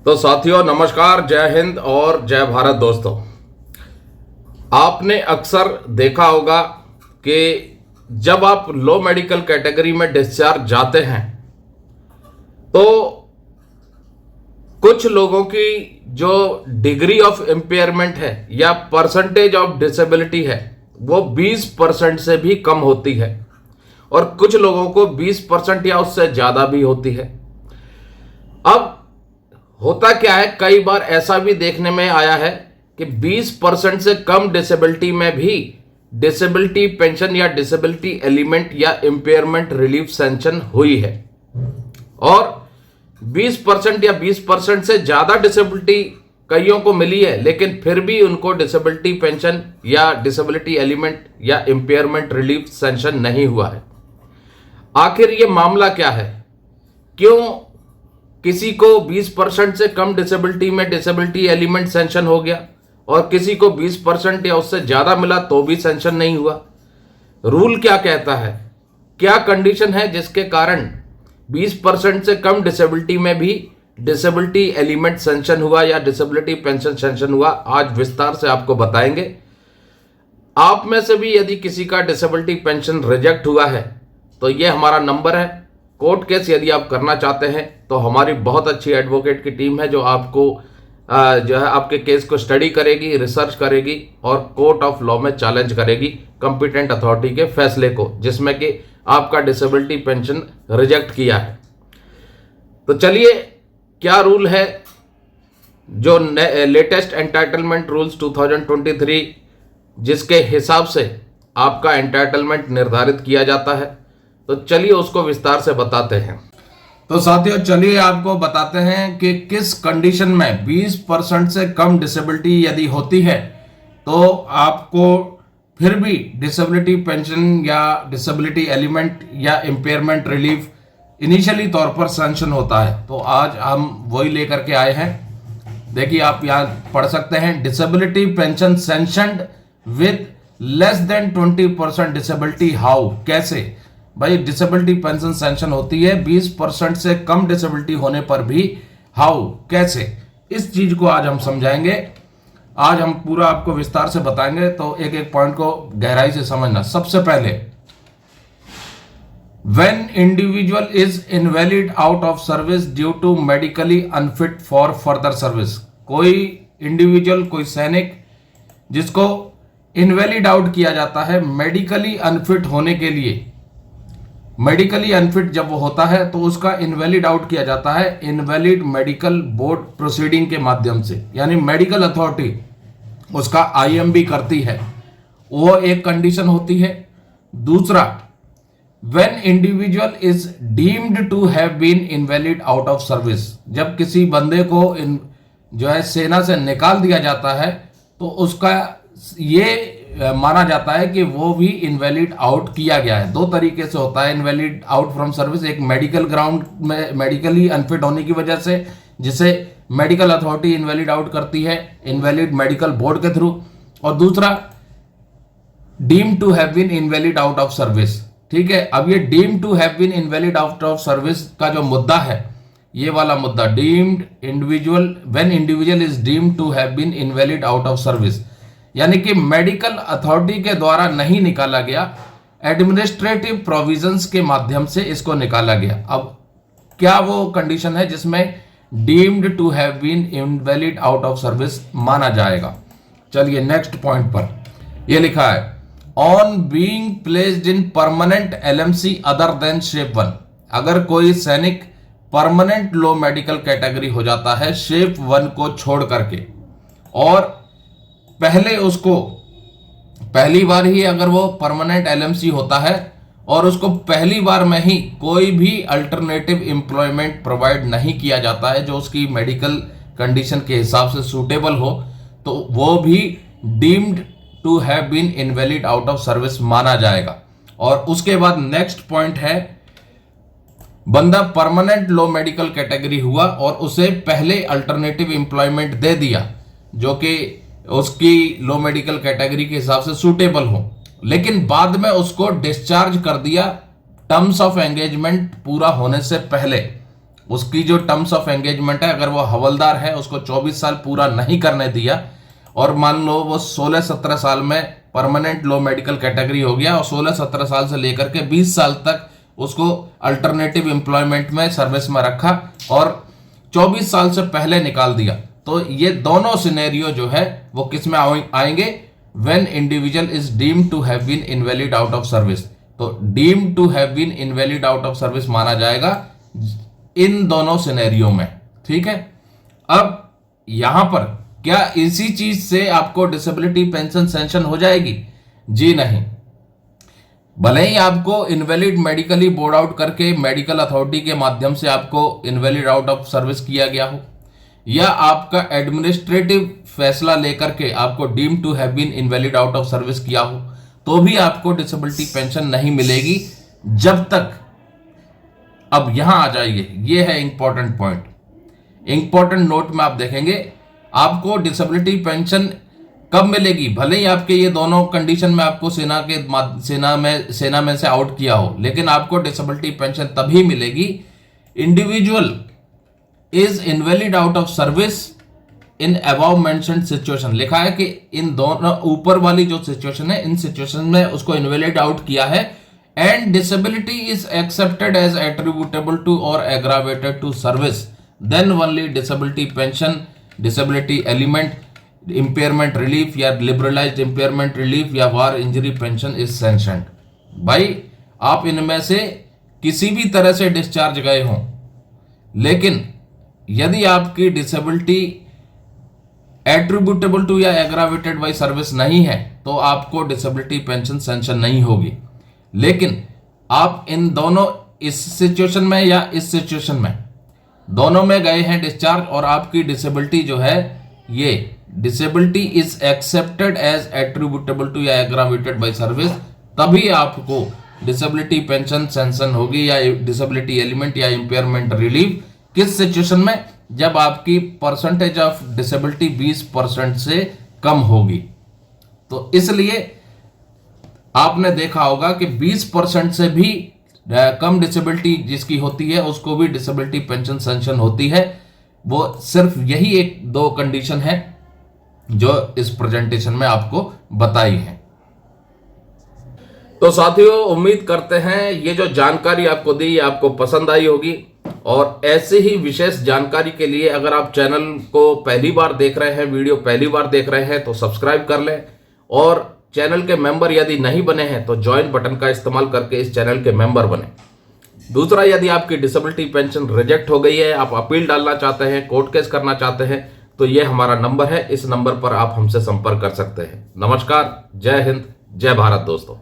तो साथियों नमस्कार, जय हिंद और जय भारत। दोस्तों, आपने अक्सर देखा होगा कि जब आप लो मेडिकल कैटेगरी में डिस्चार्ज जाते हैं तो कुछ लोगों की जो डिग्री ऑफ इम्पेयरमेंट है या परसेंटेज ऑफ डिसेबिलिटी है वो 20% से भी कम होती है और कुछ लोगों को 20% या उससे ज़्यादा भी होती है। अब होता क्या है, कई बार ऐसा भी देखने में आया है कि 20% से कम डिसेबिलिटी में भी डिसेबिलिटी पेंशन या डिसेबिलिटी एलिमेंट या इम्पेयरमेंट रिलीफ सैंक्शन हुई है और 20% या 20% से ज़्यादा डिसेबिलिटी कईयों को मिली है, लेकिन फिर भी उनको डिसेबिलिटी पेंशन या डिसेबिलिटी एलिमेंट या इम्पेयरमेंट रिलीफ सैंक्शन नहीं हुआ है। आखिर ये मामला क्या है? क्यों किसी को 20% से कम डिसेबिलिटी में डिसेबिलिटी एलिमेंट सैंक्शन हो गया और किसी को 20% या उससे ज़्यादा मिला तो भी सैंक्शन नहीं हुआ? रूल क्या कहता है? क्या कंडीशन है जिसके कारण 20% से कम डिसेबिलिटी में भी डिसेबिलिटी एलिमेंट सैंक्शन हुआ या डिसेबिलिटी पेंशन सैंक्शन हुआ? आज विस्तार से आपको बताएंगे। आप में से भी यदि किसी का डिसेबिलिटी पेंशन रिजेक्ट हुआ है तो ये हमारा नंबर है। कोर्ट केस यदि आप करना चाहते हैं तो हमारी बहुत अच्छी एडवोकेट की टीम है जो आपको जो है आपके केस को स्टडी करेगी, रिसर्च करेगी और कोर्ट ऑफ लॉ में चैलेंज करेगी कंपिटेंट अथॉरिटी के फैसले को जिसमें कि आपका डिसेबिलिटी पेंशन रिजेक्ट किया है। तो चलिए, क्या रूल है जो लेटेस्ट एंटाइटलमेंट रूल्स 2023 जिसके हिसाब से आपका एंटाइटलमेंट निर्धारित किया जाता है, तो चलिए उसको विस्तार से बताते हैं। तो साथियों, चलिए आपको बताते हैं कि किस कंडीशन में 20% से कम डिसेबिलिटी यदि होती है तो आपको फिर भी डिसेबिलिटी पेंशन या डिसेबिलिटी एलिमेंट या इम्पेयरमेंट रिलीफ इनिशियली तौर पर सैंक्शन होता है। तो आज हम वही लेकर के आए हैं। देखिए, आप यहाँ पढ़ सकते हैं, disability pension sanctioned with less than 20% disability. How? कैसे भाई डिसेबिलिटी पेंशन सैंक्शन होती है 20% से कम डिसेबिलिटी होने पर भी? हाउ? कैसे? इस चीज को आज हम समझाएंगे। आज हम पूरा आपको विस्तार से बताएंगे, तो एक एक पॉइंट को गहराई से समझना। सबसे पहले, when individual is invalid out of service due to medically unfit for further service. कोई इंडिविजुअल, कोई सैनिक जिसको इनवैलिड आउट किया जाता है मेडिकली अनफिट होने के लिए, मेडिकली अनफिट जब वो होता है तो उसका इनवैलिड आउट किया जाता है इनवैलिड मेडिकल बोर्ड प्रोसीडिंग के माध्यम से, यानी मेडिकल अथॉरिटी उसका आईएमबी करती है। वो एक कंडीशन होती है। दूसरा, when individual is deemed to have been invalid out of service. जब किसी बंदे को जो है सेना से निकाल दिया जाता है तो उसका ये माना जाता है कि वो भी इनवैलिड आउट किया गया है। दो तरीके से होता है इनवैलिड आउट फ्रॉम सर्विस। एक मेडिकल ग्राउंड में मेडिकली अनफिट होने की वजह से, जिसे मेडिकल अथॉरिटी इनवैलिड आउट करती है इनवैलिड मेडिकल बोर्ड के थ्रू, और दूसरा deemed to have been invalid out of service. ठीक है, अब ये deemed to have been invalid out of service का जो मुद्दा है, ये वाला मुद्दा, deemed individual, when individual is deemed to have been invalid out of service, यानी कि मेडिकल अथॉरिटी के द्वारा नहीं निकाला गया, एडमिनिस्ट्रेटिव प्रोविजंस के माध्यम से इसको निकाला गया। अब क्या वो कंडीशन है जिसमें deemed to have been invalid out of service माना जाएगा? चलिए नेक्स्ट पॉइंट पर ये लिखा है, on being placed in permanent LMC other than shape 1। अगर कोई सैनिक परमानेंट लो मेडिकल कैटेगरी हो जाता है शेप 1 को छोड़ करके, और पहले उसको पहली बार ही अगर वो परमानेंट एलएमसी होता है और उसको पहली बार में ही कोई भी अल्टरनेटिव एम्प्लॉयमेंट प्रोवाइड नहीं किया जाता है जो उसकी मेडिकल कंडीशन के हिसाब से सूटेबल हो, तो वो भी deemed to have been invalid out of service माना जाएगा। और उसके बाद नेक्स्ट पॉइंट है, बंदा परमानेंट लो मेडिकल कैटेगरी हुआ और उसे पहले अल्टरनेटिव एम्प्लॉयमेंट दे दिया जो कि उसकी लो मेडिकल कैटेगरी के हिसाब से सूटेबल हो, लेकिन बाद में उसको डिस्चार्ज कर दिया टर्म्स ऑफ एंगेजमेंट पूरा होने से पहले। उसकी जो टर्म्स ऑफ एंगेजमेंट है, अगर वो हवलदार है, उसको 24 साल पूरा नहीं करने दिया और मान लो वो 16-17 साल में परमानेंट लो मेडिकल कैटेगरी हो गया और 16-17 साल से लेकर के 20 साल तक उसको अल्टरनेटिव एम्प्लॉयमेंट में सर्विस में रखा और 24 साल से पहले निकाल दिया, तो ये दोनों सिनेरियो जो है वो किस में आएंगे? When individual is deemed to have been invalid out of service. तो deemed to have been invalid out of service माना जाएगा इन दोनों सिनेरियो में। ठीक है, अब यहां पर क्या इसी चीज से आपको डिसेबिलिटी पेंशन सैंक्शन हो जाएगी? जी नहीं। भले ही आपको इनवैलिड मेडिकली बोर्ड आउट करके मेडिकल अथॉरिटी के माध्यम से आपको इनवैलिड आउट ऑफ सर्विस किया गया हो, या आपका एडमिनिस्ट्रेटिव फैसला लेकर के आपको deem to have been invalid out of service किया हो, तो भी आपको डिसेबिलिटी पेंशन नहीं मिलेगी जब तक, अब यहां आ जाइए, ये है इंपॉर्टेंट पॉइंट। इंपॉर्टेंट नोट में आप देखेंगे आपको डिसेबिलिटी पेंशन कब मिलेगी। भले ही आपके ये दोनों कंडीशन में आपको सेना में से आउट किया हो, लेकिन आपको डिसेबिलिटी पेंशन तभी मिलेगी individual is invalid out of service in above mentioned situation. लिखा है कि इन दोनों ऊपर वाली जो सिचुएशन है, इन सिचुएशन में उसको इनवैलिड आउट किया है and disability is accepted as attributable to और aggravated to service, then only disability pension, disability element, impairment relief या लिबरलाइज्ड इम्पेयरमेंट रिलीफ या war injury pension is sanctioned. भाई आप इनमें से किसी भी तरह से डिस्चार्ज गए हों, लेकिन यदि आपकी डिसेबिलिटी एट्रीब्यूटेबल टू या एग्रावेटेड बाय सर्विस नहीं है तो आपको डिसेबिलिटी पेंशन सैंक्शन नहीं होगी। लेकिन आप इन दोनों, इस सिचुएशन में या इस सिचुएशन में, दोनों में गए हैं डिस्चार्ज और आपकी डिसेबिलिटी जो है, ये disability is accepted as attributable to या एग्रावेटेड बाय सर्विस, तभी आपको डिसेबिलिटी पेंशन सैंक्शन होगी या डिसेबिलिटी एलिमेंट या इंपेयरमेंट रिलीफ। किस सिचुएशन में? जब आपकी परसेंटेज ऑफ डिसेबिलिटी 20% से कम होगी। तो इसलिए आपने देखा होगा कि 20% से भी कम डिसेबिलिटी जिसकी होती है उसको भी डिसेबिलिटी पेंशन सैंक्शन होती है। वो सिर्फ यही एक दो कंडीशन है जो इस प्रेजेंटेशन में आपको बताई है। तो साथियों, उम्मीद करते हैं ये जो जानकारी आपको दी आपको पसंद आई होगी, और ऐसे ही विशेष जानकारी के लिए अगर आप चैनल को पहली बार देख रहे हैं, वीडियो पहली बार देख रहे हैं, तो सब्सक्राइब कर लें, और चैनल के मेंबर यदि नहीं बने हैं तो ज्वाइन बटन का इस्तेमाल करके इस चैनल के मेंबर बने। दूसरा, यदि आपकी डिसेबिलिटी पेंशन रिजेक्ट हो गई है, आप अपील डालना चाहते हैं, कोर्ट केस करना चाहते हैं, तो ये हमारा नंबर है, इस नंबर पर आप हमसे संपर्क कर सकते हैं। नमस्कार, जय हिंद, जय भारत दोस्तों।